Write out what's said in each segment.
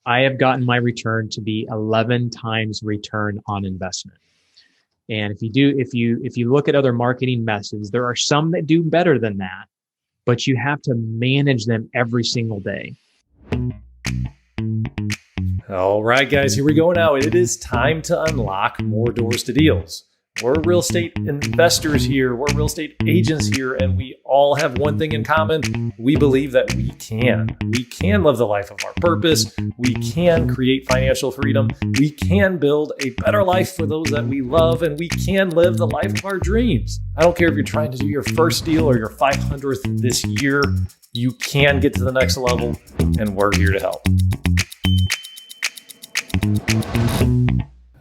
I have gotten my return to be 11 times return on investment. And if you look at other marketing methods, there are some that do better than that, but you have to manage them every single day. All right, guys, here we go now. It is time to unlock more doors to deals. We're real estate investors here. We're real estate agents here, and we all have one thing in common. We believe that we can. We can live the life of our purpose. We can create financial freedom. We can build a better life for those that we love, and we can live the life of our dreams. I don't care if you're trying to do your first deal or your 500th this year. You can get to the next level, and we're here to help.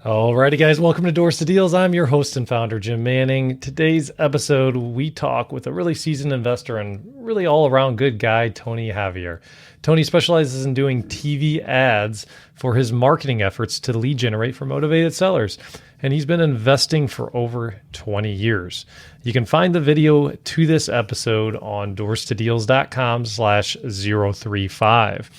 Alrighty, guys, welcome to Doors to Deals. I'm your host and founder, Jim Manning. Today's episode, we talk with a really seasoned investor and really all-around good guy, Tony Javier. Tony specializes in doing TV ads for his marketing efforts to lead generate for motivated sellers, and he's been investing for over 20 years. You can find the video to this episode on doorstodeals.com/035.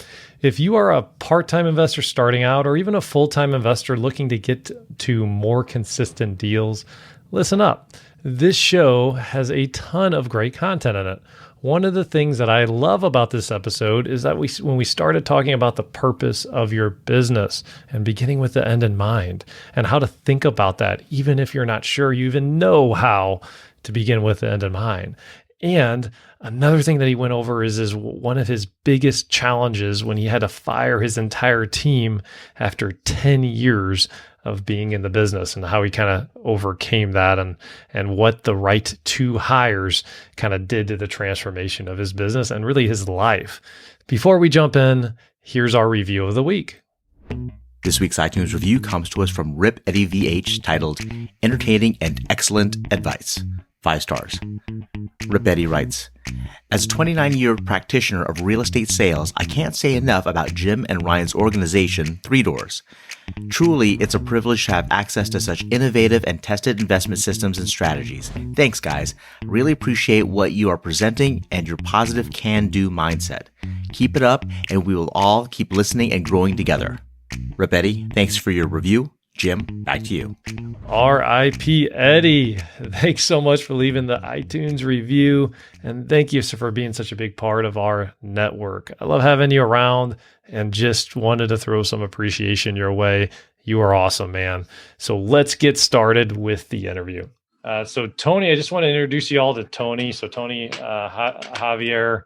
If you are a part-time investor starting out or even a full-time investor looking to get to more consistent deals, listen up. This show has a ton of great content in it. One of the things that I love about this episode is that when we started talking about the purpose of your business and beginning with the end in mind and how to think about that, even if you're not sure you even know how to begin with the end in mind. And another thing that he went over is one of his biggest challenges when he had to fire his entire team after 10 years of being in the business and how he kind of overcame that and what the right two hires kind of did to the transformation of his business and really his life. Before we jump in, here's our review of the week. This week's iTunes review comes to us from Rip Eddie VH titled Entertaining and Excellent Advice. 5 stars. Rip Eddie writes, as a 29-year practitioner of real estate sales, I can't say enough about Jim and Ryan's organization, 3 Doors. Truly, it's a privilege to have access to such innovative and tested investment systems and strategies. Thanks, guys. Really appreciate what you are presenting and your positive can-do mindset. Keep it up, and we will all keep listening and growing together. Rip Eddie, thanks for your review. Jim, back to you. R.I.P. Eddie. Thanks so much for leaving the iTunes review. And thank you for being such a big part of our network. I love having you around and just wanted to throw some appreciation your way. You are awesome, man. So let's get started with the interview. So Tony, I just want to introduce you all to Tony. So Tony Javier.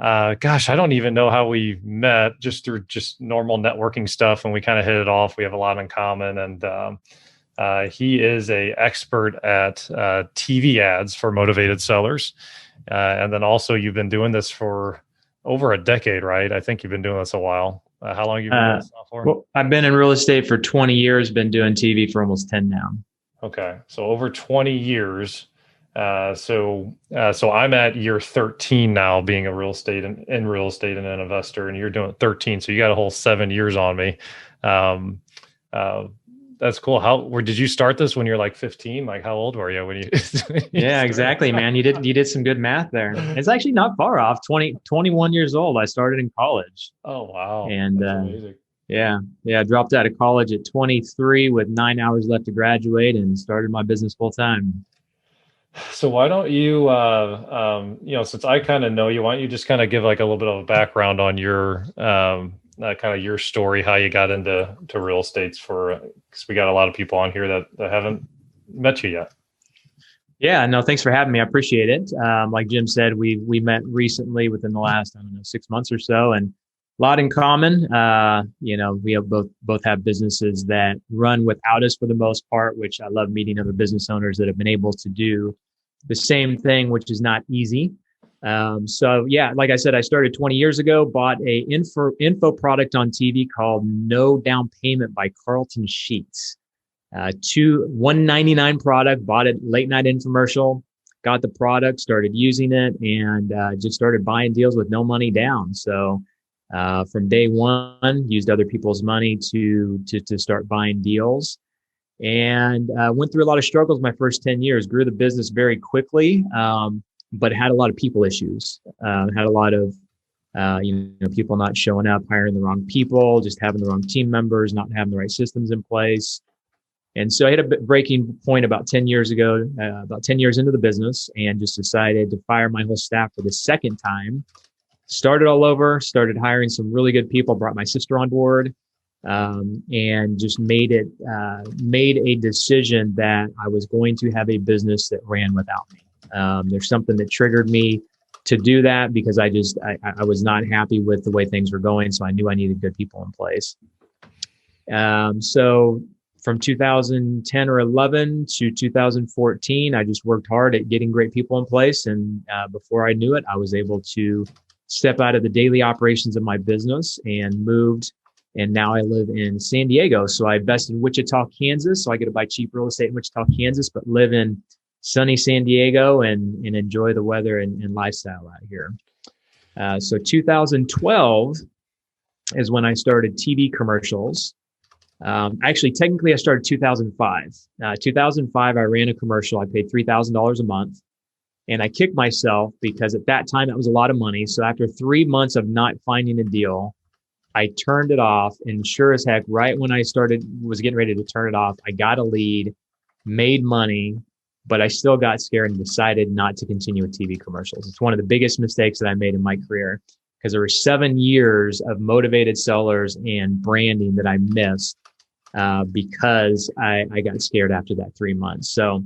Gosh, I don't even know how we met, just through just normal networking stuff. And we kind of hit it off. We have a lot in common. And he is an expert at TV ads for motivated sellers. And then also you've been doing this for over a decade, right? I think you've been doing this a while. How long have you been doing this for? Well, I've been in real estate for 20 years, been doing TV for almost 10 now. Okay. So over 20 years. So I'm at year 13 now, being a real estate and an investor, and you're doing 13. So you got a whole 7 years on me. That's cool. Where did you start this when you're like 15? Like how old were you when you? Yeah, exactly, man. You did some good math there. It's actually not far off. 21 years old. I started in college. Oh, wow. And, I dropped out of college at 23 with 9 hours left to graduate and started my business full time. So why don't you, since I kind of know you, why don't you just kind of give like a little bit of a background on your, kind of your story, how you got into real estate because we got a lot of people on here that haven't met you yet. Yeah, no, thanks for having me. I appreciate it. Like Jim said, we met recently within the last, 6 months or so, and a lot in common. We have both have businesses that run without us for the most part, which I love meeting other business owners that have been able to do the same thing, which is not easy. Like I said, I started 20 years ago, bought a info product on TV called No Down Payment by Carlton Sheets. $199 product, bought it late night infomercial, got the product, started using it, and just started buying deals with no money down. So from day one, used other people's money to start buying deals. And went through a lot of struggles my first 10 years, grew the business very quickly, but had a lot of people issues, had a lot of People not showing up, hiring the wrong people, just having the wrong team members, not having the right systems in place. And so I hit a breaking point about 10 years ago, about 10 years into the business, and just decided to fire my whole staff for the second time. Started all over, started hiring some really good people, brought my sister on board, and just made a decision that I was going to have a business that ran without me. There's something that triggered me to do that because I was not happy with the way things were going. So I knew I needed good people in place. So from 2010 or 11 to 2014, I just worked hard at getting great people in place. And before I knew it, I was able to step out of the daily operations of my business and moved. And now I live in San Diego. So I invested in Wichita, Kansas. So I get to buy cheap real estate in Wichita, Kansas, but live in sunny San Diego and enjoy the weather and lifestyle out here. So 2012 is when I started TV commercials. Actually, technically, I started 2005. 2005, I ran a commercial. I paid $3,000 a month. And I kicked myself because at that time, that was a lot of money. So after 3 months of not finding a deal, I turned it off. And sure as heck, right when I was getting ready to turn it off, I got a lead, made money, but I still got scared and decided not to continue with TV commercials. It's one of the biggest mistakes that I made in my career because there were 7 years of motivated sellers and branding that I missed because I got scared after that 3 months. So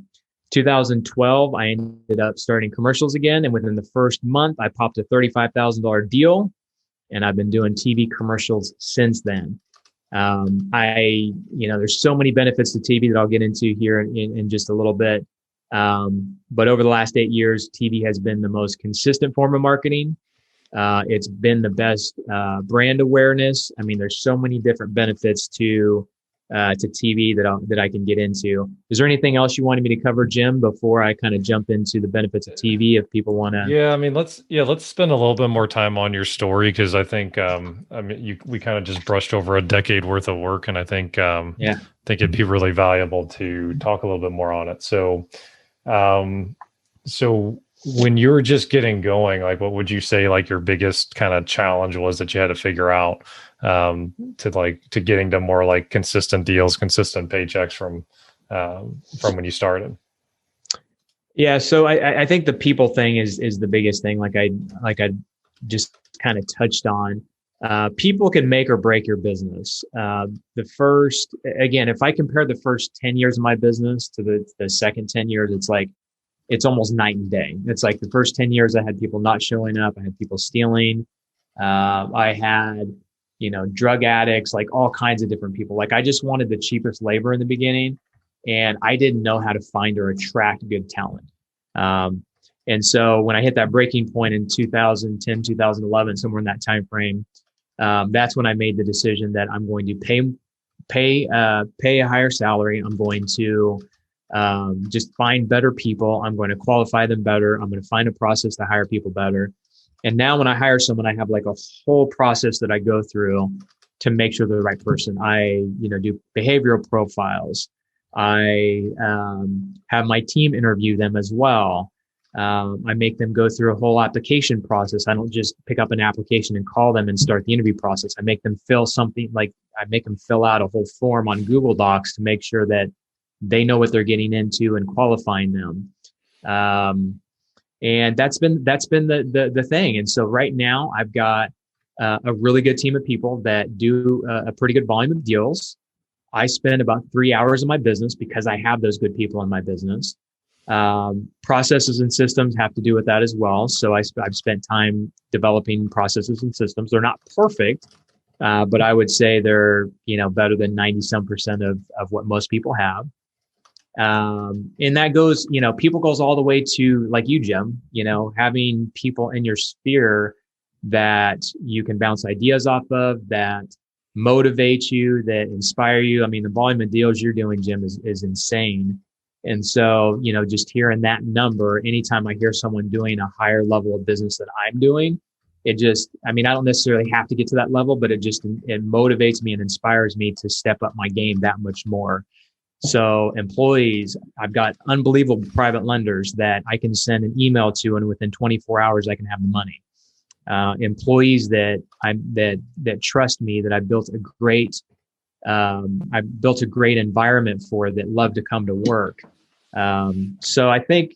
2012, I ended up starting commercials again. And within the first month, I popped a $35,000 deal. And I've been doing TV commercials since then. There's so many benefits to TV that I'll get into here in just a little bit. But over the last 8 years, TV has been the most consistent form of marketing. It's been the best brand awareness. I mean, there's so many different benefits to TV that I can get into. Is there anything else you wanted me to cover, Jim, before I kind of jump into the benefits of TV if people want to? Yeah, I mean, let's spend a little bit more time on your story because I think we kind of just brushed over a decade worth of work, and I think think it'd be really valuable to talk a little bit more on it. So when you were just getting going, like what would you say like your biggest kind of challenge was that you had to figure out to getting to more like consistent deals, consistent paychecks from when you started? Yeah. So I think the people thing is the biggest thing. Like I just kind of touched on, people can make or break your business. If I compare the first 10 years of my business to the second 10 years, it's almost night and day. It's like the first 10 years I had people not showing up. I had people stealing. I had, drug addicts, like all kinds of different people. Like I just wanted the cheapest labor in the beginning and I didn't know how to find or attract good talent. And so when I hit that breaking point in 2010, 2011, somewhere in that time frame, that's when I made the decision that I'm going to pay a higher salary. I'm going to just find better people. I'm going to qualify them better. I'm going to find a process to hire people better. And now when I hire someone, I have like a whole process that I go through to make sure they're the right person. I, do behavioral profiles. I have my team interview them as well. I make them go through a whole application process. I don't just pick up an application and call them and start the interview process. I make them fill out a whole form on Google Docs to make sure that they know what they're getting into and qualifying them. And that's been the thing. And so right now I've got a really good team of people that do a pretty good volume of deals. I spend about 3 hours in my business because I have those good people in my business. Processes and systems have to do with that as well. So I've spent time developing processes and systems. They're not perfect, but I would say they're, better than 90% of what most people have. And that goes, people goes all the way to like you, Jim, having people in your sphere that you can bounce ideas off of, that motivate you, that inspire you. I mean, the volume of deals you're doing, Jim, is insane. And so, just hearing that number, anytime I hear someone doing a higher level of business that I'm doing, I don't necessarily have to get to that level, but it motivates me and inspires me to step up my game that much more. So employees, I've got unbelievable private lenders that I can send an email to, and within 24 hours, I can have the money. employees that trust me, that I built a great environment for, that love to come to work. So I think,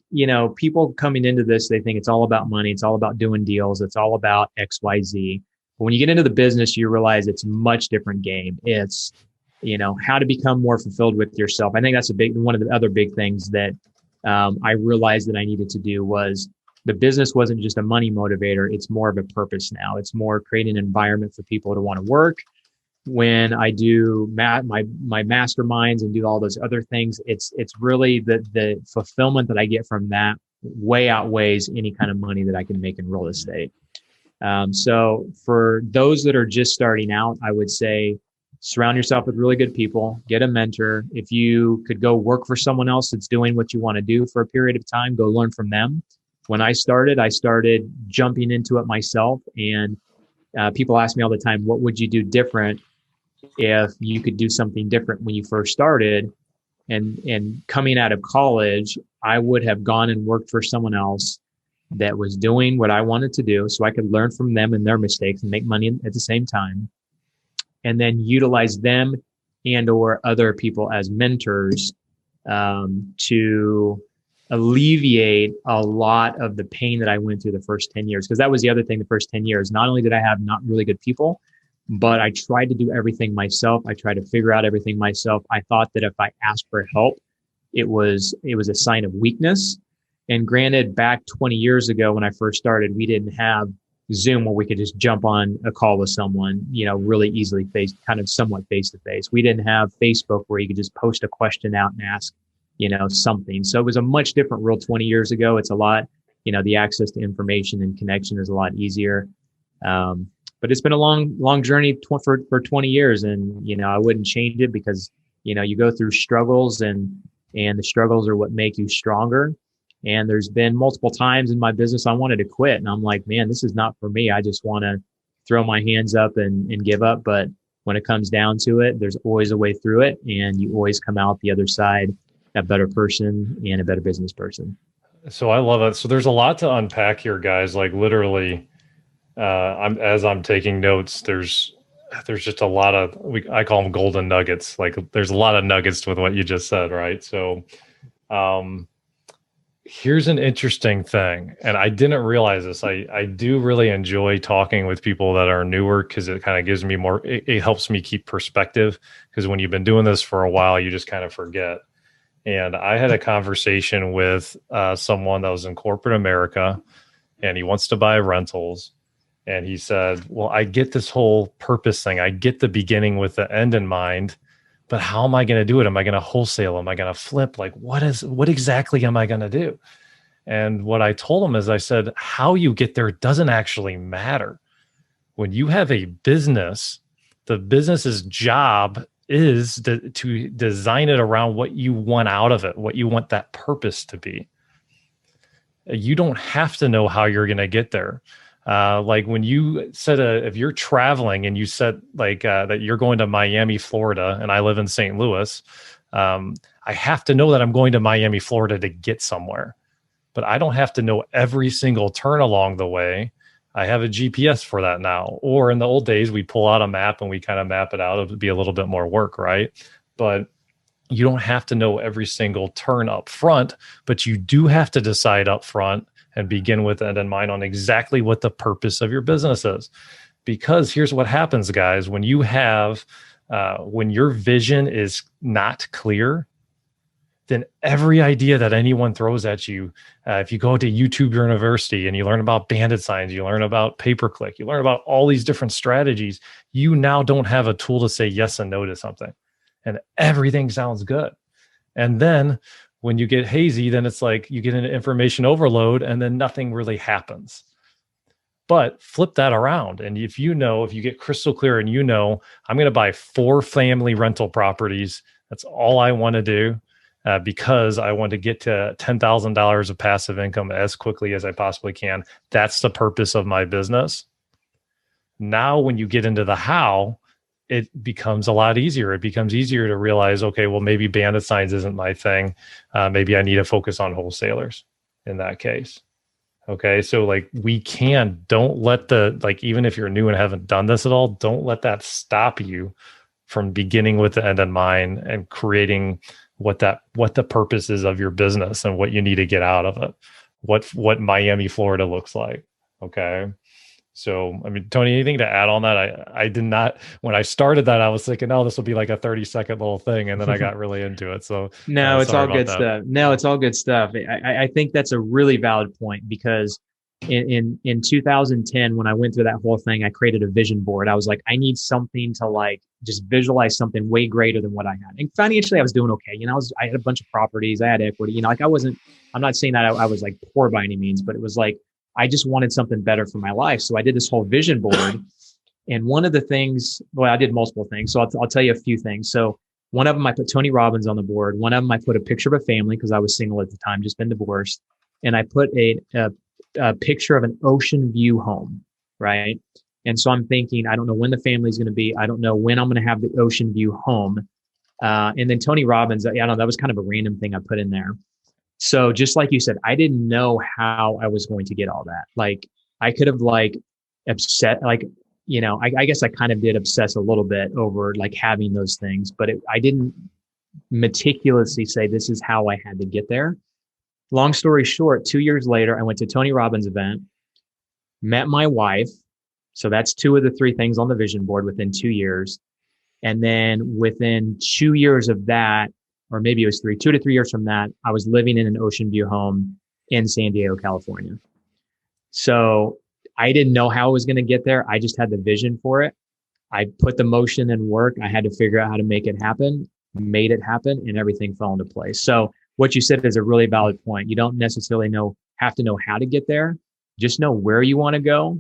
people coming into this, they think it's all about money. It's all about doing deals. It's all about X, Y, Z. But when you get into the business, you realize it's a much different game. It's, how to become more fulfilled with yourself. I think that's one of the other big things that I realized that I needed to do was the business wasn't just a money motivator. It's more of a purpose now. It's more creating an environment for people to want to work. When I do my masterminds and do all those other things, it's really the fulfillment that I get from that way outweighs any kind of money that I can make in real estate. So for those that are just starting out, I would say surround yourself with really good people, get a mentor. If you could go work for someone else that's doing what you want to do for a period of time, go learn from them. When I started jumping into it myself, and people ask me all the time, what would you do different if you could do something different when you first started? And coming out of college, I would have gone and worked for someone else that was doing what I wanted to do, so I could learn from them and their mistakes and make money at the same time, and then utilize them and or other people as mentors to alleviate a lot of the pain that I went through the first 10 years. Because that was the other thing, the first 10 years, not only did I have not really good people, but I tried to do everything myself. I tried to figure out everything myself. I thought that if I asked for help, it was a sign of weakness. And granted, back 20 years ago when I first started, we didn't have Zoom where we could just jump on a call with someone, really easily somewhat face to face. We didn't have Facebook where you could just post a question out and ask, something. So it was a much different world 20 years ago. It's a lot, the access to information and connection is a lot easier. But it's been a long journey for 20 years. And, I wouldn't change it because, you go through struggles and the struggles are what make you stronger. And there's been multiple times in my business I wanted to quit. And I'm like, man, this is not for me. I just want to throw my hands up and give up. But when it comes down to it, there's always a way through it. And you always come out the other side a better person and a better business person. So I love it. So there's a lot to unpack here, guys. Like literally, as I'm taking notes, there's just a lot of, I call them golden nuggets. Like there's a lot of nuggets with what you just said, right? So, here's an interesting thing, and I didn't realize this. I do really enjoy talking with people that are newer because it kind of gives me more, it helps me keep perspective, because when you've been doing this for a while, you just kind of forget. And I had a conversation with someone that was in corporate America, and he wants to buy rentals. And he said, well, I get this whole purpose thing. I get the beginning with the end in mind, but how am I going to do it? Am I going to wholesale? Am I going to flip? Like, what exactly am I going to do? And what I told him is, I said, how you get there doesn't actually matter. When you have a business, the business's job is to design it around what you want out of it, what you want that purpose to be. You don't have to know how you're going to get there. Like when you said, if you're traveling and you said that you're going to Miami, Florida, and I live in St. Louis, I have to know that I'm going to Miami, Florida to get somewhere, but I don't have to know every single turn along the way. I have a GPS for that now. Or in the old days, we pull out a map and we kind of map it out. It would be a little bit more work, right? But you don't have to know every single turn up front, but you do have to decide up front and begin with end in mind on exactly what the purpose of your business is. Because here's what happens, guys. When you have, when your vision is not clear, then every idea that anyone throws at you, if you go to YouTube University and you learn about bandit signs, you learn about pay-per-click, you learn about all these different strategies, you now don't have a tool to say yes and no to something. And everything sounds good. And then when you get hazy, then it's like you get an information overload and then nothing really happens. But flip that around. And if you get crystal clear and I'm going to buy 4 family rental properties, that's all I want to do. Because I want to get to $10,000 of passive income as quickly as I possibly can. That's the purpose of my business. Now, when you get into the how, it becomes a lot easier. It becomes easier to realize, okay, well, maybe bandit signs isn't my thing. Maybe I need to focus on wholesalers in that case. Okay. So like don't let even if you're new and haven't done this at all, don't let that stop you from beginning with the end in mind and creating what the purpose is of your business and what you need to get out of it. What Miami, Florida looks like. Okay. So, I mean, Tony, anything to add on that? I did not, when I started that, I was thinking, oh, this will be like a 30-second little thing. And then I got really into it. So No, it's all good that. stuff. No, it's all good stuff. I think that's a really valid point because in 2010, when I went through that whole thing, I created a vision board. I was like, I need something to like just visualize something way greater than what I had. And financially, I was doing okay. You know, I had a bunch of properties, I had equity. You know, like I'm not saying that I was like poor by any means, but it was like I just wanted something better for my life. So I did this whole vision board. And one of the things, well, I did multiple things. So I'll tell you a few things. So one of them, I put Tony Robbins on the board. One of them, I put a picture of a family because I was single at the time, just been divorced. And I put a picture of an ocean view home, right? And so I'm thinking, I don't know when the family's going to be. I don't know when I'm going to have the ocean view home. And then Tony Robbins, I don't know, that was kind of a random thing I put in there. So just like you said, I didn't know how I was going to get all that. Like I could have like upset, like, you know, I guess I kind of did obsess a little bit over like having those things, but I didn't meticulously say this is how I had to get there. Long story short, 2 years later, I went to Tony Robbins' event, met my wife. So that's two of the three things on the vision board within 2 years. And then within 2 years of that, or maybe it was 2 to 3 years from that, I was living in an ocean view home in San Diego, California. So I didn't know how I was going to get there. I just had the vision for it. I put the motion in work. I had to figure out how to make it happen, made it happen, and everything fell into place. So what you said is a really valid point. You don't necessarily have to know how to get there. Just know where you want to go.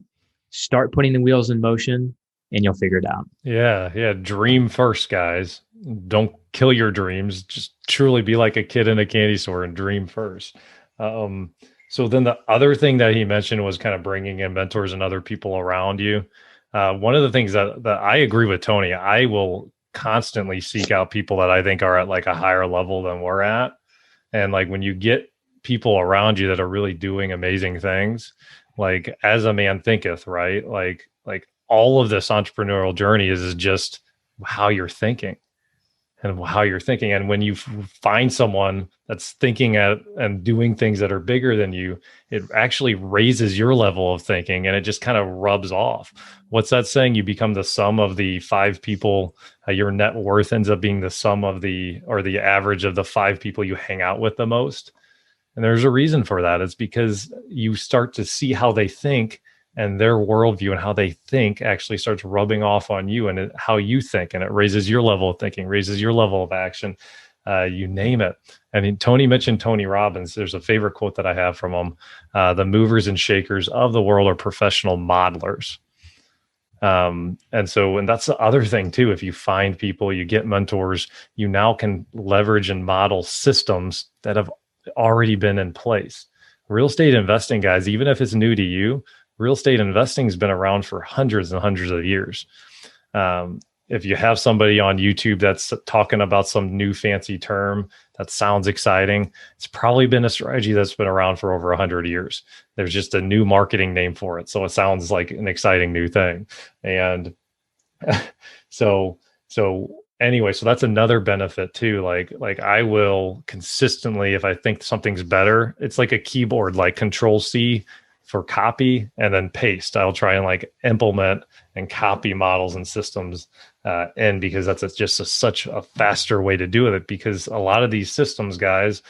Start putting the wheels in motion and you'll figure it out. Yeah. Yeah. Dream first, guys. Don't kill your dreams. Just truly be like a kid in a candy store and dream first. So then the other thing that he mentioned was kind of bringing in mentors and other people around you. One of the things that I agree with Tony, I will constantly seek out people that I think are at like a higher level than we're at. And like when you get people around you that are really doing amazing things, like as a man thinketh, right? Like all of this entrepreneurial journey is just how you're thinking and how you're thinking. And when you find someone that's thinking and doing things that are bigger than you, it actually raises your level of thinking and it just kind of rubs off. What's that saying? You become the sum of the five people, your net worth ends up being the sum of the average of the five people you hang out with the most. And there's a reason for that. It's because you start to see how they think and their worldview and how they think actually starts rubbing off on you and how you think. And it raises your level of thinking, raises your level of action, you name it. I mean, Tony mentioned Tony Robbins. There's a favorite quote that I have from him. The movers and shakers of the world are professional modelers. And that's the other thing too. If you find people, you get mentors, you now can leverage and model systems that have already been in place. Real estate investing, guys, even if it's new to you, real estate investing has been around for hundreds and hundreds of years. If you have somebody on YouTube that's talking about some new fancy term that sounds exciting, it's probably been a strategy that's been around for over 100 years. There's just a new marketing name for it. So it sounds like an exciting new thing. And so anyway, so that's another benefit too. Like I will consistently, if I think something's better, it's like a keyboard, like Control C for copy and then paste. I'll try and like implement and copy models and systems in because that's such a faster way to do it. Because a lot of these systems, guys,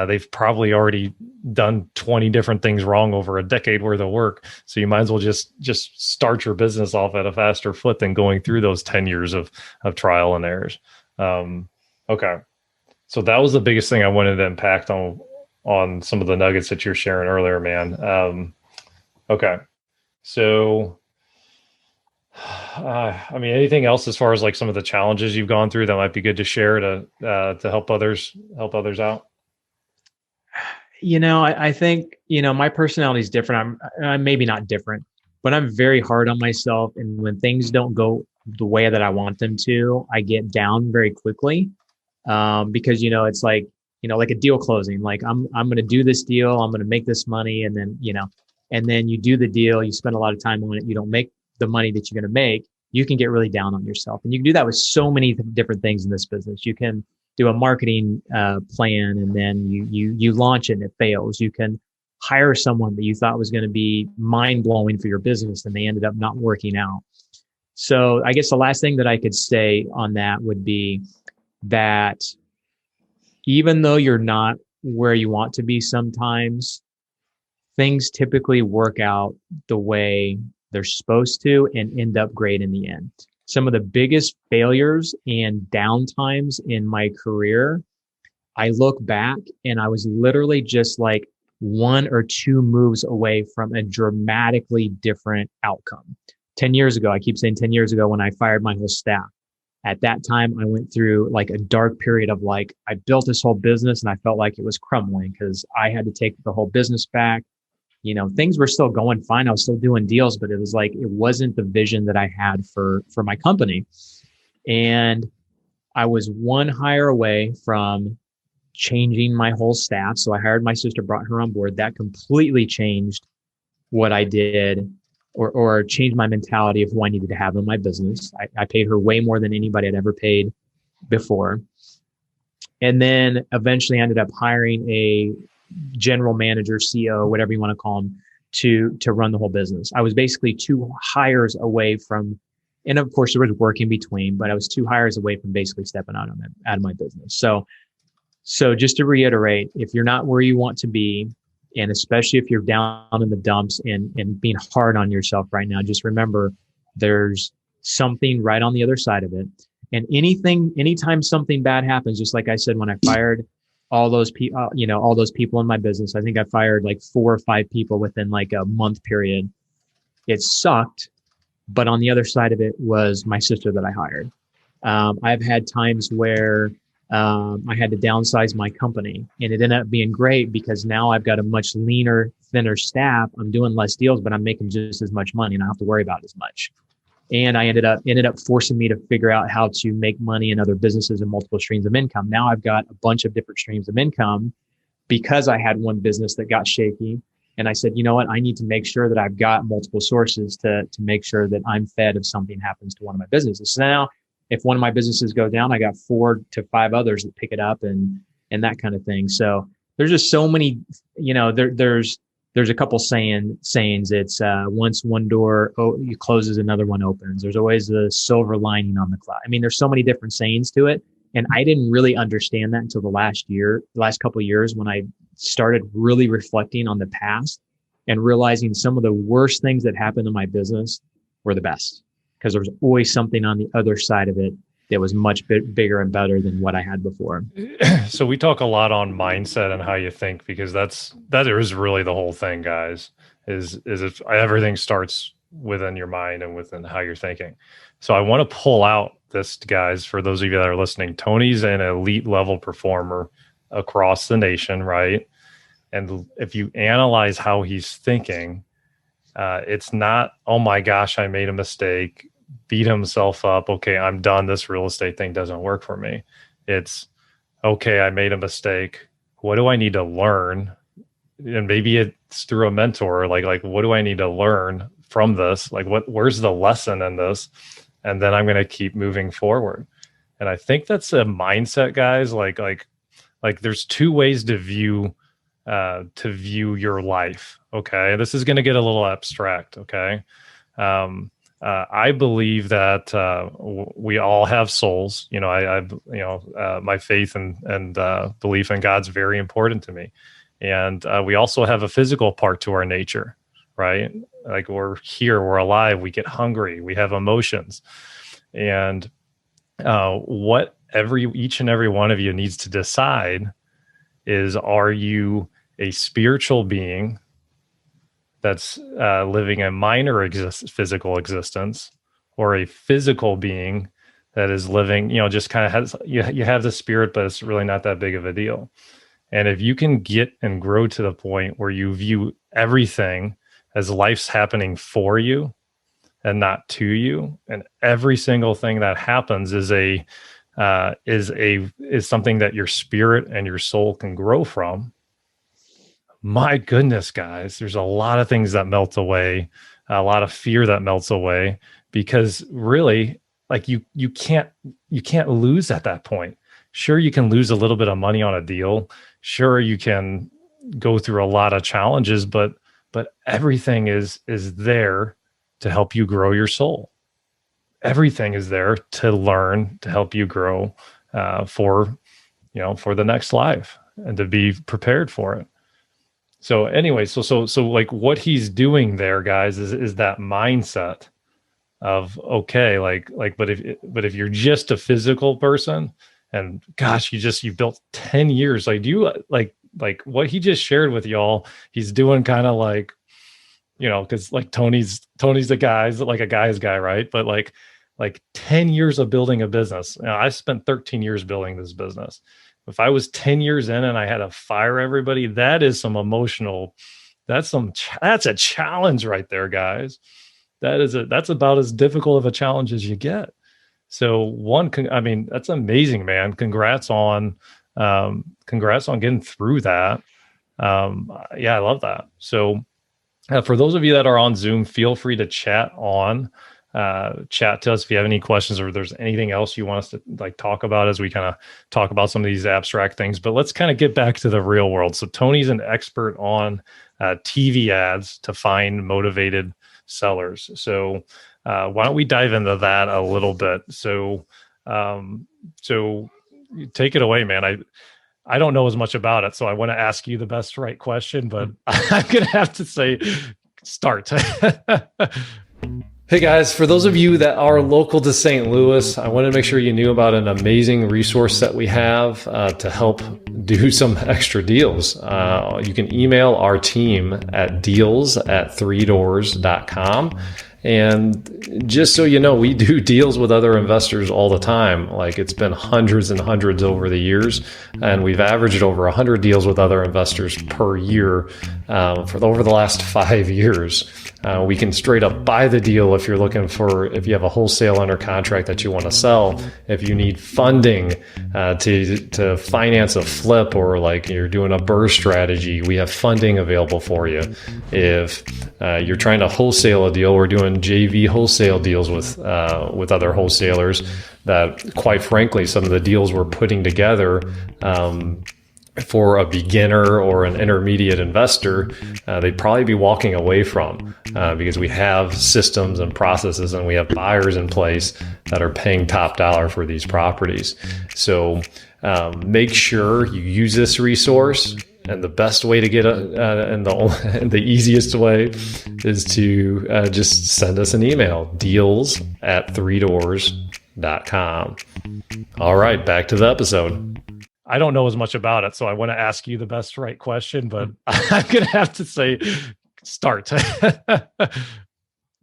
they've probably already done 20 different things wrong over a decade worth of work. So you might as well just start your business off at a faster foot than going through those 10 years of trial and errors. Okay. So that was the biggest thing I wanted to impact on some of the nuggets that you're sharing earlier, man. Okay. So, I mean, anything else as far as like some of the challenges you've gone through that might be good to share to help others out? You know, I think, you know, my personality is different. I'm maybe not different, but I'm very hard on myself. And when things don't go the way that I want them to, I get down very quickly. Because, you know, it's like like a deal closing. Like I'm going to do this deal. I'm going to make this money. And then, and then you do the deal. You spend a lot of time on it. You don't make the money that you're going to make. You can get really down on yourself. And you can do that with so many different things in this business. You can do a marketing plan, and then you launch it and it fails. You can hire someone that you thought was going to be mind blowing for your business, and they ended up not working out. So I guess the last thing that I could say on that would be that even though you're not where you want to be sometimes, things typically work out the way they're supposed to and end up great in the end. Some of the biggest failures and downtimes in my career, I look back and I was literally just like 1 or 2 moves away from a dramatically different outcome. 10 years ago, I keep saying 10 years ago, when I fired my whole staff, at that time, I went through like a dark period of like, I built this whole business and I felt like it was crumbling because I had to take the whole business back. Things were still going fine. I was still doing deals, but it was like, it wasn't the vision that I had for my company. And I was one hire away from changing my whole staff. So I hired my sister, brought her on board. That completely changed what I did, or changed my mentality of who I needed to have in my business. I paid her way more than anybody had ever paid before. And then eventually I ended up hiring a general manager, CEO, whatever you want to call him, to run the whole business. I was basically 2 hires away from, and of course there was work in between, but I was 2 hires away from basically stepping out of my business. So just to reiterate, if you're not where you want to be, and especially if you're down in the dumps and being hard on yourself right now, just remember there's something right on the other side of it. And anytime something bad happens, just like I said, when I fired all those people, all those people in my business, I think I fired like 4 or 5 people within like a month period. It sucked, but on the other side of it was my sister that I hired. I've had times where I had to downsize my company, and it ended up being great because now I've got a much leaner, thinner staff. I'm doing less deals, but I'm making just as much money and I don't have to worry about as much. And I ended up forcing me to figure out how to make money in other businesses and multiple streams of income. Now I've got a bunch of different streams of income because I had one business that got shaky. And I said, you know what? I need to make sure that I've got multiple sources to make sure that I'm fed if something happens to one of my businesses. So now if one of my businesses go down, I got 4 to 5 others that pick it up and that kind of thing. So there's just so many, there's a couple sayings. It's once one door closes, another one opens. There's always the silver lining on the cloud. I mean, there's so many different sayings to it. And I didn't really understand that until the last couple of years, when I started really reflecting on the past and realizing some of the worst things that happened in my business were the best, because there was always something on the other side of it that was much bigger and better than what I had before. So we talk a lot on mindset and how you think, because that is really the whole thing, guys, is if everything starts within your mind and within how you're thinking. So I want to pull out this, guys, for those of you that are listening. Tony's an elite level performer across the nation, right? And if you analyze how he's thinking, it's not, oh my gosh, I made a mistake, beat himself up. Okay, I'm done. This real estate thing doesn't work for me. It's, okay, I made a mistake. What do I need to learn? And maybe it's through a mentor. Like what do I need to learn from this? Like where's the lesson in this? And then I'm going to keep moving forward. And I think that's a mindset, guys. Like there's 2 ways to view your life. Okay. This is going to get a little abstract. Okay. I believe that we all have souls. My faith and belief in God's very important to me. And we also have a physical part to our nature, right? Like we're here, we're alive, we get hungry, we have emotions. And what each and every one of you needs to decide is, are you a spiritual being that's living a minor physical existence, or a physical being that is living, just kind of has, you have the spirit, but it's really not that big of a deal. And if you can get and grow to the point where you view everything as life's happening for you and not to you, and every single thing that happens is a is something that your spirit and your soul can grow from, my goodness, guys, there's a lot of things that melt away, a lot of fear that melts away, because really, like you can't lose at that point. Sure, you can lose a little bit of money on a deal. Sure, you can go through a lot of challenges, but everything is there to help you grow your soul. Everything is there to learn, to help you grow for the next life and to be prepared for it. So anyway, so like what he's doing there, guys, is that mindset of, okay, but if you're just a physical person, and gosh, you built 10 years, like, do you like what he just shared with y'all, he's doing kind of like, because like Tony's the guy's like a guy's guy, right? But like 10 years of building a business. I spent 13 years building this business. If I was 10 years in and I had to fire everybody, that is some emotional, that's a challenge right there, guys. That's about as difficult of a challenge as you get. So that's amazing, man. Congrats on getting through that. Yeah, I love that. So for those of you that are on Zoom, feel free to chat to us if you have any questions, or if there's anything else you want us to like talk about as we kind of talk about some of these abstract things. But let's kind of get back to the real world. So Tony's an expert on TV ads to find motivated sellers. So why don't we dive into that a little bit? So take it away, man. I don't know as much about it, so I want to ask you the best right question, but I'm going to have to say start. Hey guys, for those of you that are local to St. Louis, I wanted to make sure you knew about an amazing resource that we have to help do some extra deals. You can email our team at deals@3doors.com. And just so you know, we do deals with other investors all the time. Like, it's been hundreds and hundreds over the years, and we've averaged over 100 deals with other investors per year for over the last 5 years. We can straight up buy the deal if you have a wholesale under contract that you want to sell. If you need funding to finance a flip, or like you're doing a BRRRR strategy, we have funding available for you. If you're trying to wholesale a deal, we're doing JV wholesale deals with other wholesalers that, quite frankly, some of the deals we're putting together for a beginner or an intermediate investor, they'd probably be walking away from because we have systems and processes, and we have buyers in place that are paying top dollar for these properties. So make sure you use this resource. And the best way to get and the easiest way is to just send us an email, deals@3doors.com. All right, back to the episode. I don't know as much about it, so I want to ask you the best right question, but I'm going to have to say start.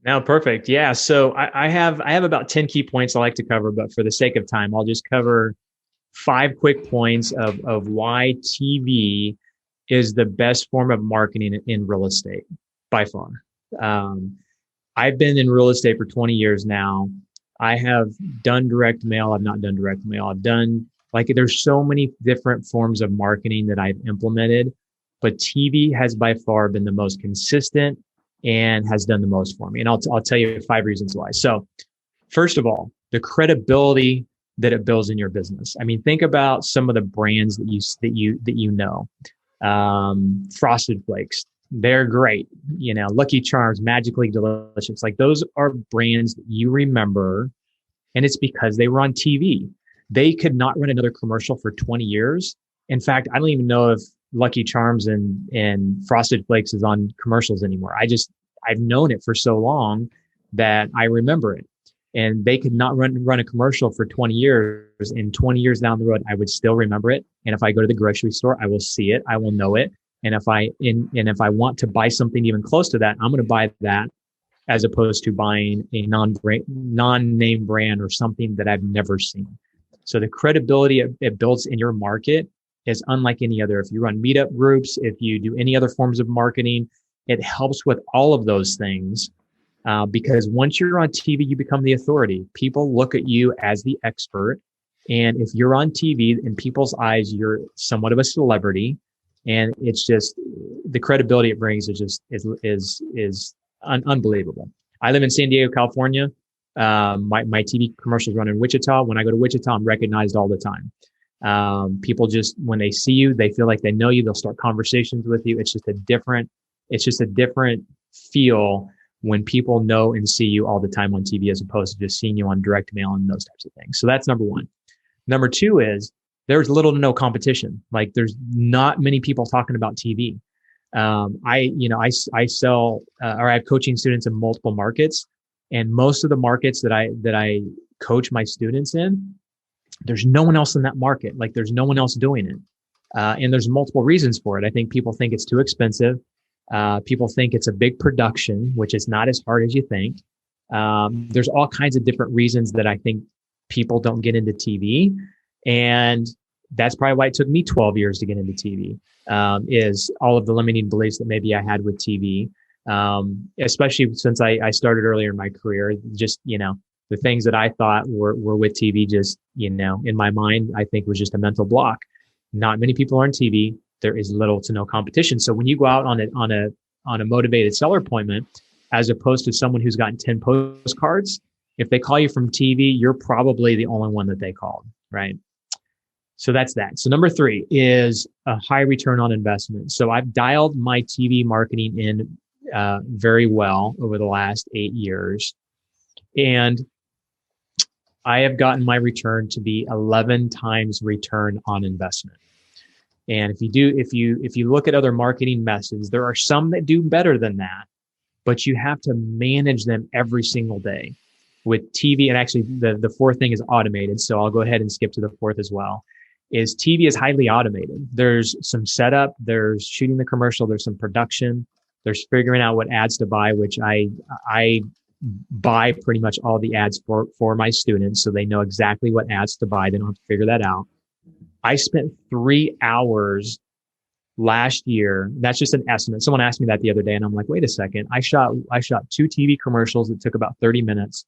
Now, perfect. Yeah. So I have about 10 key points I like to cover, but for the sake of time, I'll just cover 5 quick points of why TV is the best form of marketing in real estate by far. I've been in real estate for 20 years now. I have done direct mail. I've not done direct mail. I've done, there's so many different forms of marketing that I've implemented, but TV has by far been the most consistent and has done the most for me. And I'll tell you 5 reasons why. So first of all, the credibility that it builds in your business. I mean, think about some of the brands that you know. Frosted Flakes, they're great. Lucky Charms, Magically Delicious. Like, those are brands that you remember, and it's because they were on TV. They could not run another commercial for 20 years. In fact, I don't even know if Lucky Charms and Frosted Flakes is on commercials anymore. I've known it for so long that I remember it. And they could not run a commercial for 20 years. And 20 years down the road, I would still remember it. And if I go to the grocery store, I will see it. I will know it. And if I want to buy something even close to that, I'm going to buy that, as opposed to buying a non-name brand or something that I've never seen. So the credibility it builds in your market is unlike any other. If you run meetup groups, if you do any other forms of marketing, it helps with all of those things. Because once you're on TV, you become the authority. People look at you as the expert, And if you're on TV, in people's eyes, you're somewhat of a celebrity, and it's just the credibility it brings is unbelievable. I live in San Diego, California. My TV commercials run in Wichita. When I go to Wichita, I'm recognized all the time. People just, when they see you, they feel like they know you. They'll start conversations with you. It's just a different feel when people know and see you all the time on TV, as opposed to just seeing you on direct mail and those types of things. So that's number one. Number two is there's little to no competition. Like, there's not many people talking about TV. I sell, or I have coaching students in multiple markets, and most of the markets that I coach my students in, there's no one else in that market. Like, there's no one else doing it. And there's multiple reasons for it. I think people think it's too expensive. People think it's a big production, which is not as hard as you think. There's all kinds of different reasons that I think people don't get into TV. And that's probably why it took me 12 years to get into TV, is all of the limiting beliefs that maybe I had with TV. Especially since I started earlier in my career, just, the things that I thought were with TV, just, in my mind, I think was just a mental block. Not many people are on TV. There is little to no competition. So when you go out on a motivated seller appointment, as opposed to someone who's gotten 10 postcards, if they call you from TV, you're probably the only one that they called, right? So that's that. So number three is a high return on investment. So I've dialed my TV marketing in very well over the last 8 years. And I have gotten my return to be 11 times return on investment. And if you look at other marketing methods, there are some that do better than that, but you have to manage them every single day. With TV, and actually the fourth thing is automated. So I'll go ahead and skip to the fourth as well. Is TV is highly automated. There's some setup, there's shooting the commercial, there's some production, there's figuring out what ads to buy, which I buy pretty much all the ads for my students, so they know exactly what ads to buy. They don't have to figure that out. I spent 3 hours last year. That's just an estimate. Someone asked me that the other day, and I'm like, wait a second. I shot 2 TV commercials that took about 30 minutes.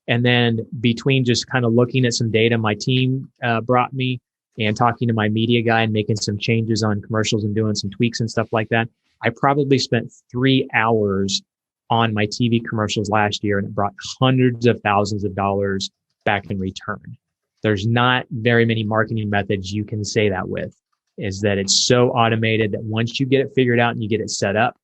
And then between just kind of looking at some data my team brought me, and talking to my media guy and making some changes on commercials and doing some tweaks and stuff like that, I probably spent 3 hours on my TV commercials last year, and it brought hundreds of thousands of dollars back in return. There's not very many marketing methods you can say that with, is that it's so automated that once you get it figured out and you get it set up,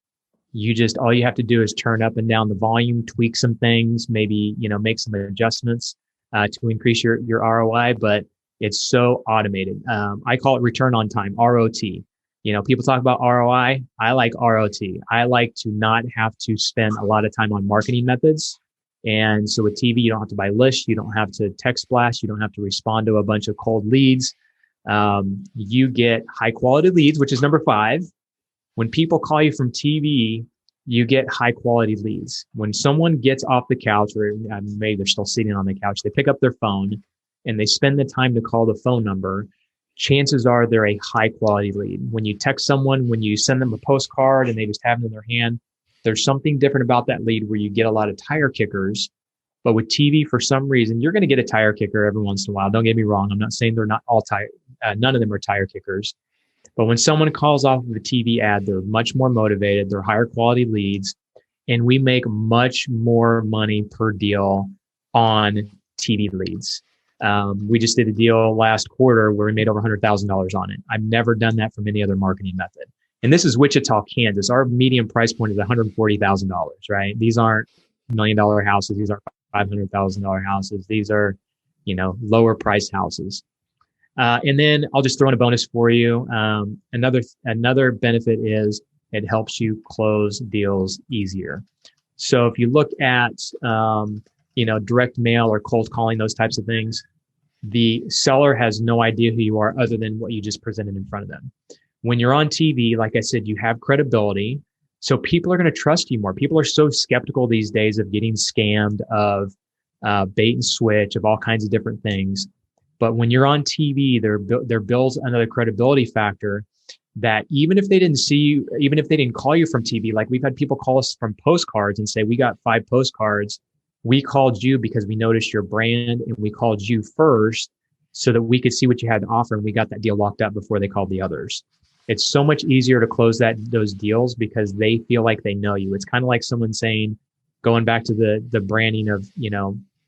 all you have to do is turn up and down the volume, tweak some things, maybe, make some adjustments to increase your ROI, but it's so automated. I call it return on time, ROT. People talk about ROI. I like ROT. I like to not have to spend a lot of time on marketing methods. And so with TV, you don't have to buy lists. You don't have to text blast. You don't have to respond to a bunch of cold leads. You get high quality leads, which is number 5. When people call you from TV, you get high quality leads. When someone gets off the couch, or maybe they're still sitting on the couch, they pick up their phone and they spend the time to call the phone number, chances are they're a high quality lead. When you text someone, when you send them a postcard and they just have it in their hand, there's something different about that lead where you get a lot of tire kickers. But with TV, for some reason, you're going to get a tire kicker every once in a while. Don't get me wrong. I'm not saying they're not all tire. None of them are tire kickers. But when someone calls off of a TV ad, they're much more motivated. They're higher quality leads. And we make much more money per deal on TV leads. We just did a deal last quarter where we made over $100,000 on it. I've never done that from any other marketing method. And this is Wichita, Kansas. Our median price point is $140,000, right? These aren't $1 million houses. These aren't $500,000 houses. These are, lower priced houses. And then I'll just throw in a bonus for you. Another benefit is it helps you close deals easier. So if you look at, direct mail or cold calling, those types of things, the seller has no idea who you are other than what you just presented in front of them. When you're on TV, like I said, you have credibility. So people are going to trust you more. People are so skeptical these days of getting scammed, of bait and switch, of all kinds of different things. But when you're on TV, there builds another credibility factor that even if they didn't see you, even if they didn't call you from TV, like we've had people call us from postcards and say, we got 5 postcards. We called you because we noticed your brand and we called you first. so that we could see what you had to offer, and we got that deal locked up before they called the others. It's so much easier to close those deals because they feel like they know you. It's kind of like someone saying, going back to the branding of,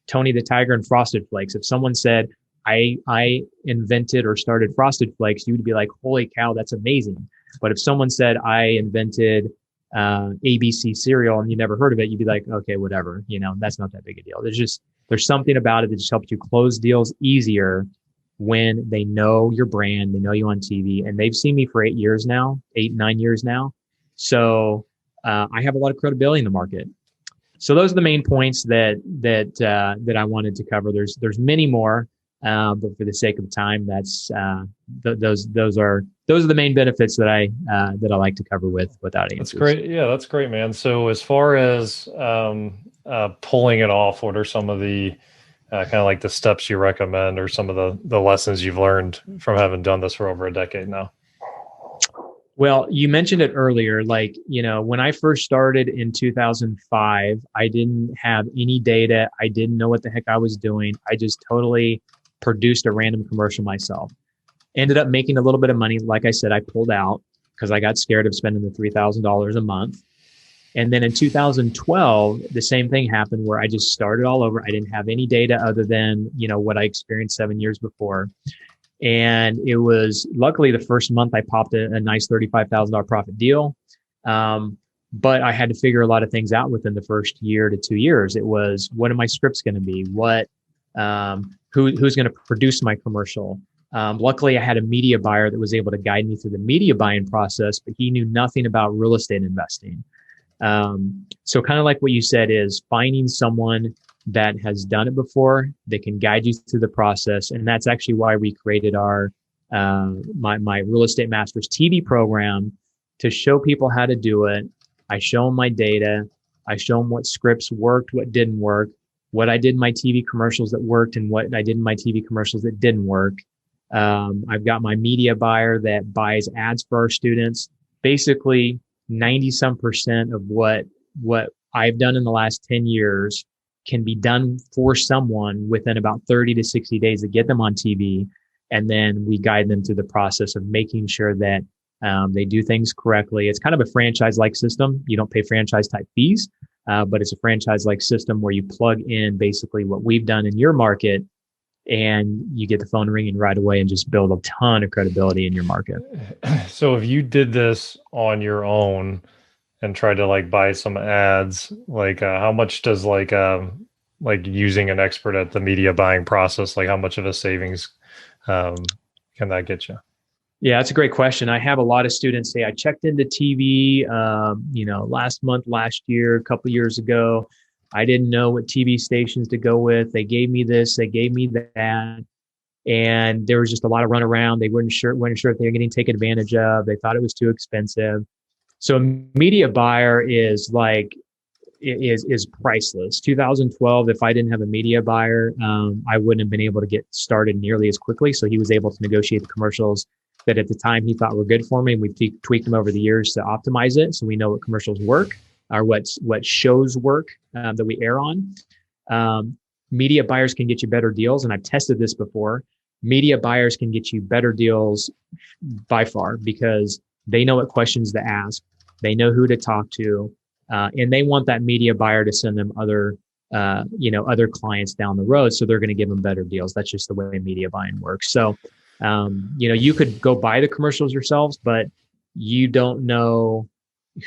Tony the Tiger and Frosted Flakes. If someone said, I invented or started Frosted Flakes, you would be like, holy cow, that's amazing. But if someone said, I invented ABC cereal and you never heard of it, you'd be like, okay, whatever. That's not that big a deal. There's something about it that just helps you close deals easier when they know your brand, they know you on TV, and they've seen me for 9 years now. So I have a lot of credibility in the market. So those are the main points that I wanted to cover. There's many more, but for the sake of time, those are the main benefits that I like to cover without answers. That's great. Yeah, that's great, man. So as far as pulling it off, what are some of the kind of like the steps you recommend, or some of the lessons you've learned from having done this for over a decade now? Well, you mentioned it earlier. When I first started in 2005, I didn't have any data. I didn't know what the heck I was doing. I just totally produced a random commercial myself. Ended up making a little bit of money. Like I said, I pulled out because I got scared of spending the $3,000 a month. And then in 2012, the same thing happened where I just started all over. I didn't have any data other than, what I experienced 7 years before. And it was luckily the first month I popped a nice $35,000 profit deal. But I had to figure a lot of things out within the first year to 2 years. It was, what are my scripts going to be? Who's going to produce my commercial? Luckily, I had a media buyer that was able to guide me through the media buying process, but he knew nothing about real estate investing. So kind of like what you said is finding someone that has done it before, that can guide you through the process. And that's actually why we created our, my Real Estate Masters TV program, to show people how to do it. I show them my data. I show them what scripts worked, what didn't work, what I did in my TV commercials that worked, and what I did in my TV commercials that didn't work. I've got my media buyer that buys ads for our students. Basically, 90% of what I've done in the last 10 years can be done for someone within about 30 to 60 days to get them on TV. And then we guide them through the process of making sure that they do things correctly. It's kind of a franchise-like system. You don't pay franchise-type fees, but it's a franchise-like system where you plug in basically what we've done in your market, and you get the phone ringing right away and just build a ton of credibility in your market. So if you did this on your own and tried to buy some ads, how much does using an expert at the media buying process, how much of a savings can that get you? Yeah, that's a great question. I have a lot of students say, I checked into TV, last month, last year, a couple years ago. I didn't know what TV stations to go with. They gave me this, they gave me that. And there was just a lot of runaround. They weren't sure if they were getting taken advantage of. They thought it was too expensive. So a media buyer is priceless. 2012, if I didn't have a media buyer, I wouldn't have been able to get started nearly as quickly. So he was able to negotiate the commercials that at the time he thought were good for me. And we've tweaked them over the years to optimize it. So we know what commercials work, or what shows work that we air on. Media buyers can get you better deals. And I've tested this before. Media buyers can get you better deals by far because they know what questions to ask. They know who to talk to. And they want that media buyer to send them other clients down the road. So they're going to give them better deals. That's just the way media buying works. So, you could go buy the commercials yourselves, but you don't know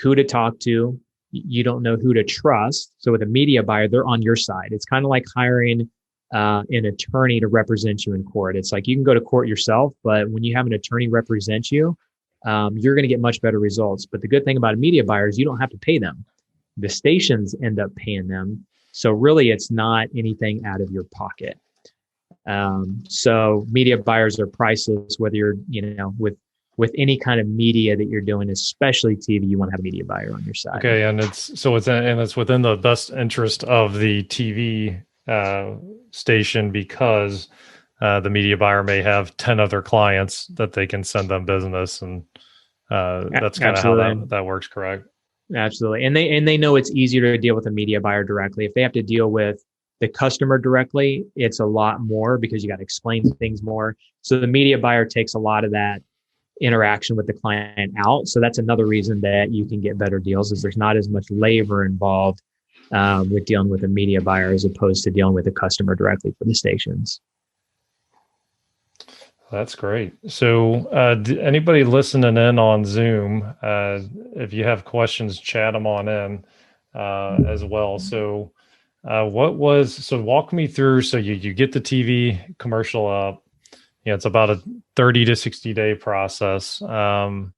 who to talk to. You don't know who to trust. So with a media buyer, they're on your side. It's kind of like hiring an attorney to represent you in court. It's like you can go to court yourself, but when you have an attorney represent you, you're going to get much better results. But the good thing about a media buyer is you don't have to pay them. The stations end up paying them. So really, it's not anything out of your pocket. So media buyers are priceless, whether you're, with any kind of media that you're doing, especially TV, you want to have a media buyer on your side. Okay. And it's within the best interest of the TV station because the media buyer may have 10 other clients that they can send them business. And that's kind of how that works, correct? Absolutely. And they know it's easier to deal with a media buyer directly. If they have to deal with the customer directly, it's a lot more because you got to explain things more. So the media buyer takes a lot of that interaction with the client out. So that's another reason that you can get better deals, is there's not as much labor involved with dealing with a media buyer as opposed to dealing with the customer directly for the stations. That's great. So anybody listening in on Zoom, if you have questions, chat them on in as well. So walk me through, so you get the TV commercial up, it's about a 30 to 60 day process. Then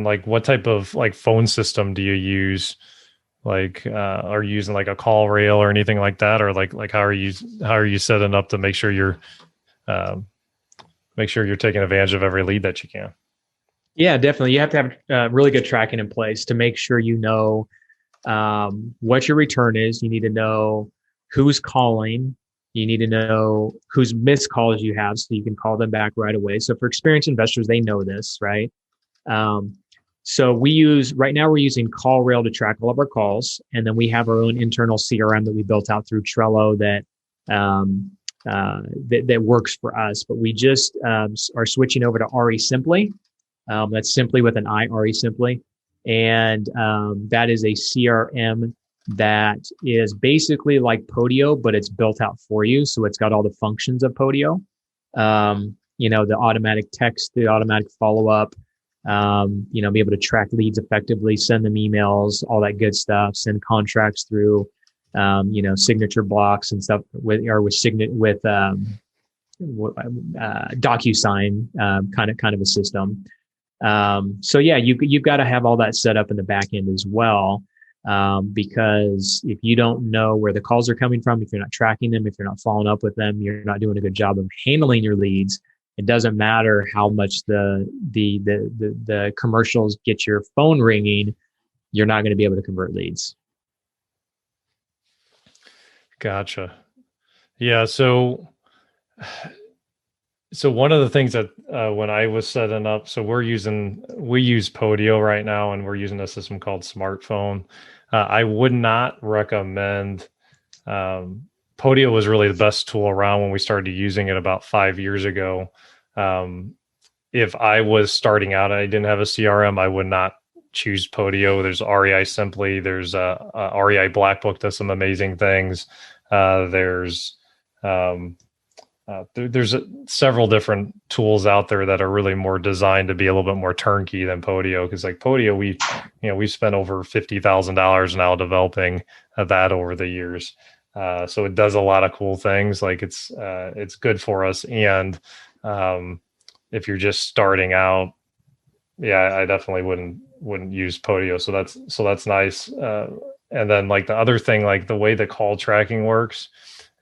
like what type of like phone system do you use? Like, are you using like a call rail or anything like that? Or like how are you setting up to make sure you're taking advantage of every lead that you can? Yeah, definitely. You have to have really good tracking in place to make sure you know what your return is. You need to know who's calling. You need to know whose missed calls you have so you can call them back right away. So for experienced investors, they know this, right? So right now we're using CallRail to track all of our calls. And then we have our own internal CRM that we built out through Trello that works for us. But we just are switching over to RE Simply. That's Simply with an I, RE Simply. And that is a CRM that is basically like Podio, but it's built out for you. So it's got all the functions of Podio. The automatic text, the automatic follow-up, be able to track leads effectively, send them emails, all that good stuff, send contracts through, signature blocks and stuff with DocuSign, kind of a system. So yeah, you've got to have all that set up in the back end as well. Because if you don't know where the calls are coming from, if you're not tracking them, if you're not following up with them, you're not doing a good job of handling your leads. It doesn't matter how much the commercials get your phone ringing, you're not going to be able to convert leads. Gotcha. Yeah. So one of the things that when I was setting up, so we use Podio right now, and we're using a system called Smartphone. I would not recommend. Podio was really the best tool around when we started using it about 5 years ago. If I was starting out and I didn't have a CRM, I would not choose Podio. There's REI Simply. There's REI Blackbook does some amazing things. There's several different tools out there that are really more designed to be a little bit more turnkey than Podio. Because like Podio, we spent over $50,000 now developing that over the years. So it does a lot of cool things. Like it's good for us. And if you're just starting out, yeah, I definitely wouldn't use Podio. So that's nice. And then like the other thing, like the way the call tracking works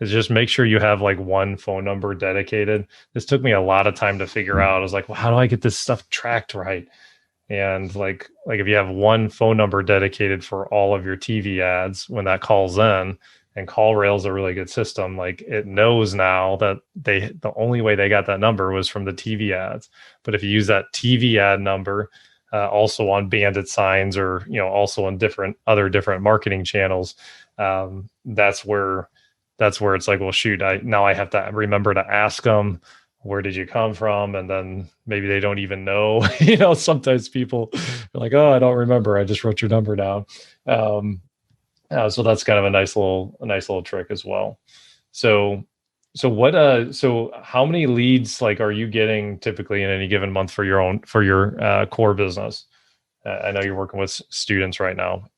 is just make sure you have like one phone number dedicated. This took me a lot of time to figure out. I was like, well, how do I get this stuff tracked right? And like if you have one phone number dedicated for all of your TV ads, when that calls in, and CallRail is a really good system, like it knows now that the only way they got that number was from the TV ads. But if you use that TV ad number also on bandit signs or also on different marketing channels, that's where it's like, well, shoot, now I have to remember to ask them, where did you come from? And then maybe they don't even know. Sometimes people are like, oh, I don't remember. I just wrote your number down. So that's kind of a nice little trick as well. So how many leads like are you getting typically in any given month for your core business? I know you're working with students right now.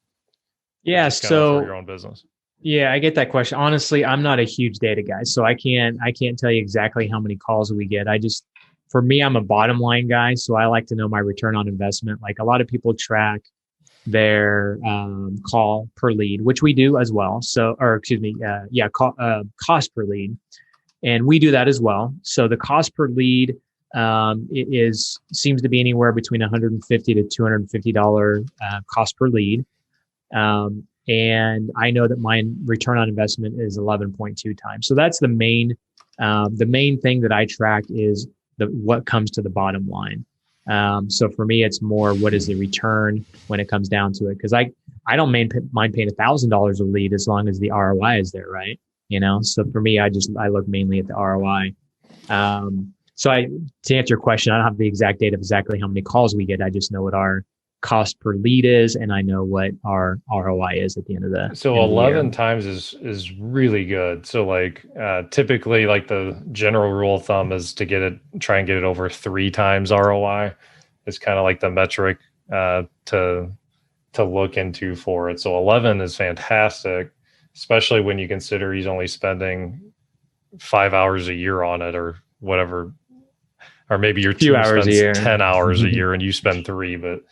Yeah. So for your own business. Yeah, I get that question. Honestly, I'm not a huge data guy, so I can't tell you exactly how many calls we get. For me, I'm a bottom line guy, so I like to know my return on investment. Like a lot of people track their call per lead, which we do as well. Cost per lead, and we do that as well. So the cost per lead seems to be anywhere between $150 to $250 cost per lead. And I know that my return on investment is 11.2 times. So that's the main thing that I track is what comes to the bottom line. So for me, it's more what is the return when it comes down to it? Because I don't mind paying $1,000 a lead as long as the ROI is there, right? So for me, I look mainly at the ROI. To answer your question, I don't have the exact data of exactly how many calls we get. I just know what our cost per lead is, and I know what our ROI is at the end of the. So 11 times is really good. So like typically, like the general rule of thumb is to try and get it over 3 times ROI. Is kind of like the metric to look into for it. So 11 is fantastic, especially when you consider he's only spending 5 hours a year on it or whatever, or maybe your team spends 10 hours a year and you spend 3, but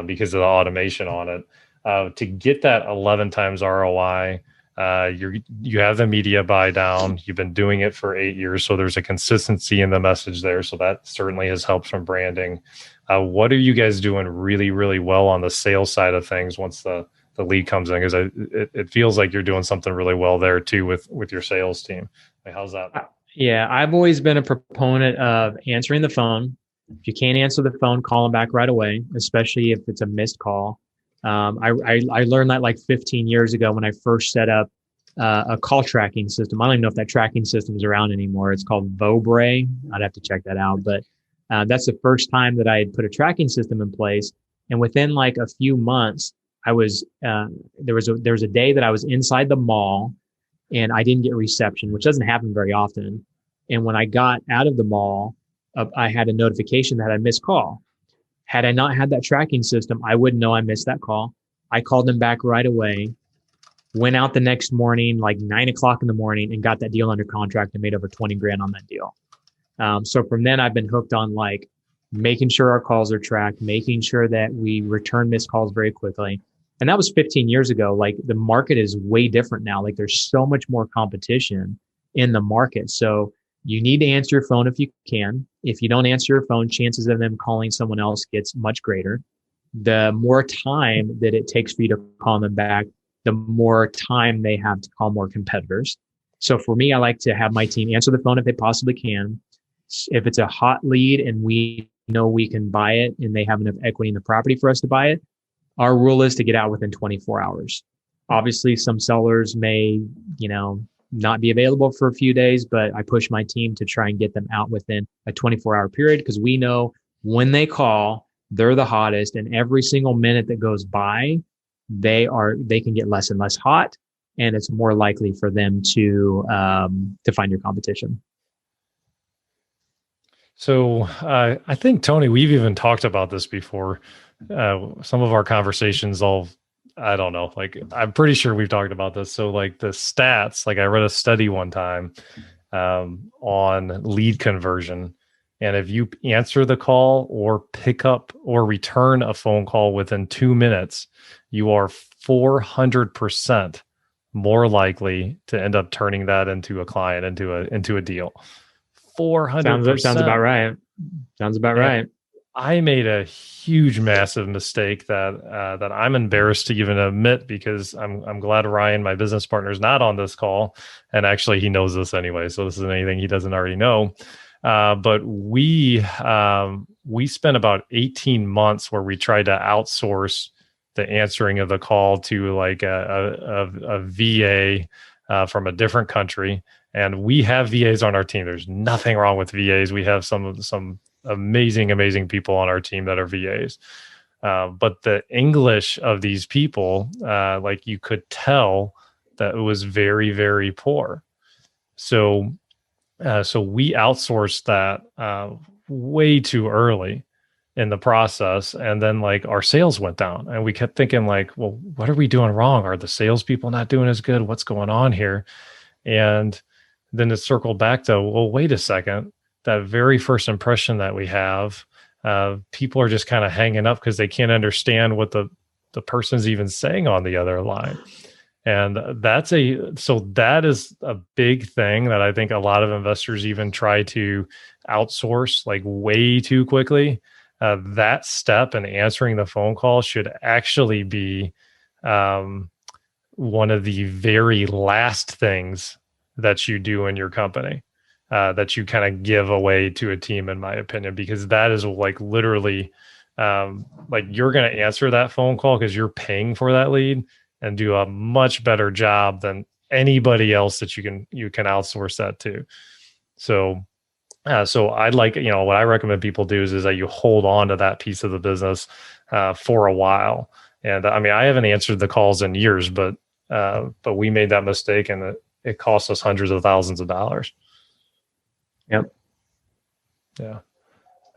because of the automation on it, to get that 11 times ROI, you have the media buy down. You've been doing it for 8 years, so there's a consistency in the message there. So that certainly has helped from branding. What are you guys doing really, really well on the sales side of things once the lead comes in? Because it feels like you're doing something really well there too with your sales team. Like, how's that? Yeah, I've always been a proponent of answering the phone. If you can't answer the phone, call them back right away, especially if it's a missed call. I learned that like 15 years ago when I first set up a call tracking system. I don't even know if that tracking system is around anymore. It's called Vobrae. I'd have to check that out. But that's the first time that I had put a tracking system in place. And within like a few months, there was a day that I was inside the mall and I didn't get reception, which doesn't happen very often. And when I got out of the mall, I had a notification that I missed call. Had I not had that tracking system, I wouldn't know I missed that call. I called them back right away, went out the next morning, like 9 o'clock in the morning, and got that deal under contract and made over 20 grand on that deal. So from then I've been hooked on like making sure our calls are tracked, making sure that we return missed calls very quickly. And that was 15 years ago. Like the market is way different now. Like there's so much more competition in the market. So you need to answer your phone if you can. If you don't answer your phone, chances of them calling someone else gets much greater. The more time that it takes for you to call them back, the more time they have to call more competitors. So for me, I like to have my team answer the phone if they possibly can. If it's a hot lead and we know we can buy it and they have enough equity in the property for us to buy it, our rule is to get out within 24 hours. Obviously, some sellers may, not be available for a few days, but I push my team to try and get them out within a 24-hour period because we know when they call, they're the hottest, and every single minute that goes by, they can get less and less hot, and it's more likely for them to find your competition. So I think, Tony, we've even talked about this before. Some of our conversations I don't know, like I'm pretty sure we've talked about this. So like the stats, like I read a study one time on lead conversion. And if you answer the call or pick up or return a phone call within 2 minutes, you are 400% more likely to end up turning that into a client, into a deal. 400%. Sounds about right. Right. I made a huge, massive mistake that I'm embarrassed to even admit because I'm glad Ryan, my business partner, is not on this call, and actually he knows this anyway, so this isn't anything he doesn't already know. But we spent about 18 months where we tried to outsource the answering of the call to like a VA from a different country, and we have VAs on our team. There's nothing wrong with VAs. We have some amazing people on our team that are VAs. But the English of these people, like you could tell that it was very, very poor. So we outsourced that way too early in the process. And then like our sales went down and we kept thinking like, well, what are we doing wrong? Are the salespeople not doing as good? What's going on here? And then it circled back to, well, wait a second. That very first impression that we have, people are just kind of hanging up because they can't understand what the person's even saying on the other line. And that is a big thing that I think a lot of investors even try to outsource like way too quickly. That step in answering the phone call should actually be one of the very last things that you do in your company. That you kind of give away to a team, in my opinion, because that is like literally like you're going to answer that phone call because you're paying for that lead and do a much better job than anybody else that you can outsource that to. So I'd like, what I recommend people do is that you hold on to that piece of the business for a while. And I mean, I haven't answered the calls in years, but we made that mistake and it cost us hundreds of thousands of dollars. Yep. Yeah.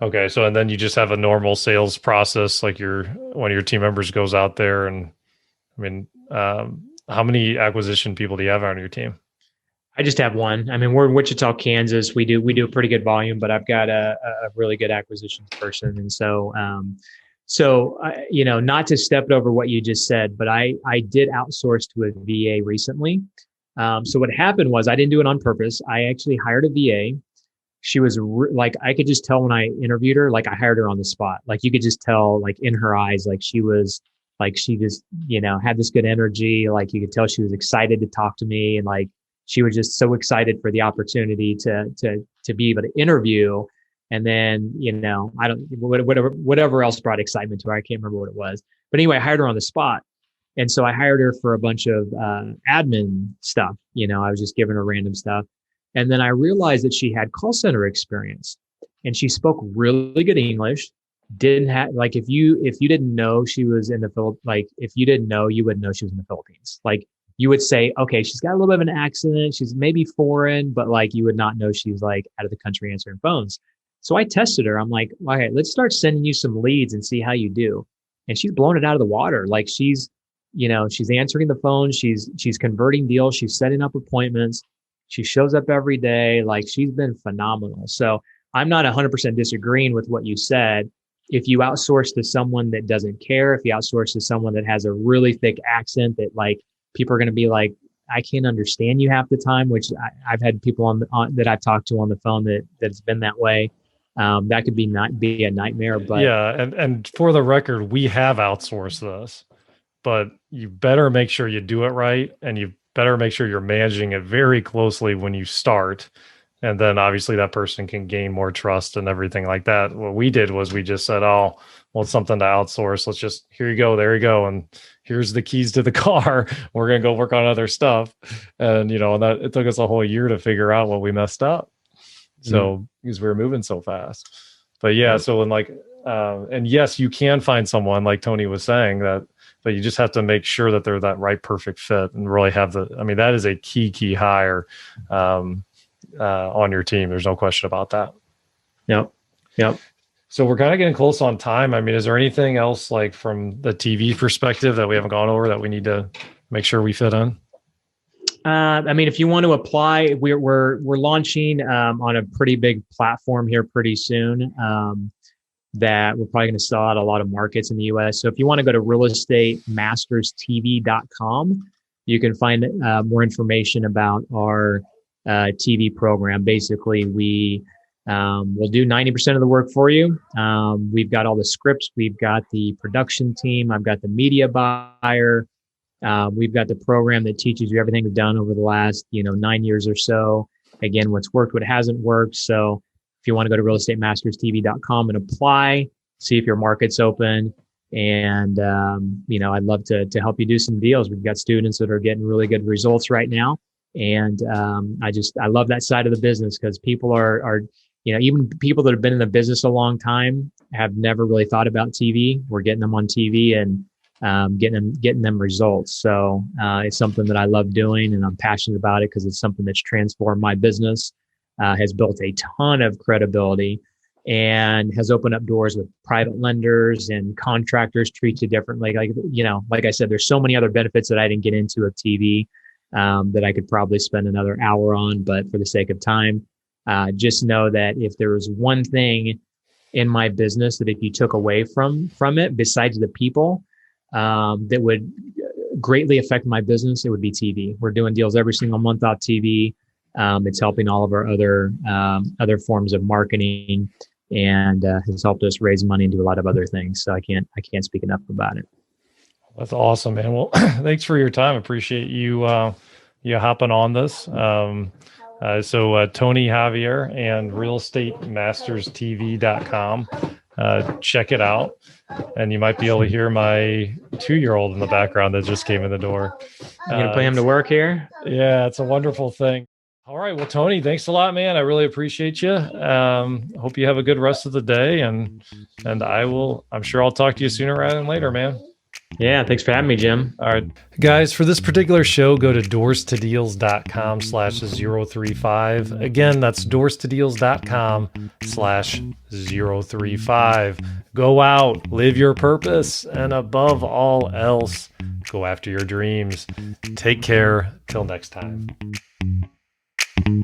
Okay. So, and then you just have a normal sales process, like one of your team members goes out there and, I mean, how many acquisition people do you have on your team? I just have one. I mean, we're in Wichita, Kansas. We do a pretty good volume, but I've got a really good acquisitions person. And so, not to step over what you just said, but I did outsource to a VA recently. So what happened was I didn't do it on purpose. I actually hired a VA. She was like, I could just tell when I interviewed her, like I hired her on the spot. Like you could just tell, like in her eyes, like she was, like she just, had this good energy. Like you could tell she was excited to talk to me, and like she was just so excited for the opportunity to be able to interview. And then, I don't, whatever else brought excitement to her. I can't remember what it was, but anyway, I hired her on the spot. And so I hired her for a bunch of admin stuff. I was just giving her random stuff. And then I realized that she had call center experience and she spoke really good English. Didn't have, like, if you didn't know she was in the Philippines, like if you didn't know, you wouldn't know she was in the Philippines. Like you would say, okay, she's got a little bit of an accent. She's maybe foreign, but like you would not know she's like out of the country answering phones. So I tested her. I'm like, okay, let's start sending you some leads and see how you do. And she's blown it out of the water. Like she's answering the phone. She's converting deals. She's setting up appointments. She shows up every day. Like she's been phenomenal. So I'm not 100% disagreeing with what you said. If you outsource to someone that doesn't care, if you outsource to someone that has a really thick accent that like people are going to be like, I can't understand you half the time, which I've had people that I've talked to on the phone that's been that way. That could be a nightmare. But yeah, and for the record, we have outsourced this, but you better make sure you do it right, and you better make sure you're managing it very closely when you start. And then obviously that person can gain more trust and everything like that. What we did was we just said, oh, well, it's something to outsource. Let's just, here you go, there you go. And here's the keys to the car. We're going to go work on other stuff. And, and that it took us a whole year to figure out what we messed up. So, because we were moving so fast. But yeah, so and yes, you can find someone like Tony was saying but you just have to make sure that they're that right, perfect fit and really have that is a key hire on your team. There's no question about that. Yep. So we're kind of getting close on time. I mean, is there anything else like from the TV perspective that we haven't gone over that we need to make sure we fit in? If you want to apply, we're launching on a pretty big platform here pretty soon. That we're probably going to sell out a lot of markets in the US. So if you want to go to realestatemasterstv.com, you can find more information about our TV program. Basically, we will do 90% of the work for you. We've got all the scripts. We've got the production team. I've got the media buyer. We've got the program that teaches you everything we've done over the last, 9 years or so. Again, what's worked, what hasn't worked. So if you want to go to realestatemasterstv.com and apply, see if your market's open. And, I'd love to help you do some deals. We've got students that are getting really good results right now. And I love that side of the business because people are, even people that have been in the business a long time have never really thought about TV. We're getting them on TV and getting them results. So it's something that I love doing, and I'm passionate about it because it's something that's transformed my business, has built a ton of credibility, and has opened up doors with private lenders and contractors treat you differently. Like I said, there's so many other benefits that I didn't get into of TV that I could probably spend another hour on, but for the sake of time, just know that if there was one thing in my business that if you took away from it, besides the people, that would greatly affect my business, it would be TV. We're doing deals every single month off TV. It's helping all of our other forms of marketing, and has helped us raise money and do a lot of other things. So I can't speak enough about it. That's awesome, man. Well, thanks for your time. Appreciate you hopping on this. So Tony Javier and realestatemasterstv.com. check it out. And you might be able to hear my 2-year-old in the background that just came in the door. You gonna put him to work here? Yeah, it's a wonderful thing. All right. Well, Tony, thanks a lot, man. I really appreciate you. Hope you have a good rest of the day. And I'm sure I'll talk to you sooner rather than later, man. Yeah. Thanks for having me, Jim. All right, guys, for this particular show, go to doorstodeals.com/035. Again, that's doorstodeals.com/035. Go out, live your purpose, and above all else, go after your dreams. Take care. Till next time.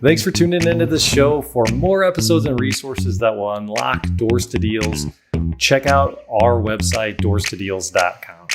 Thanks for tuning into this show. For more episodes and resources that will unlock Doors to Deals, check out our website, doorstodeals.com.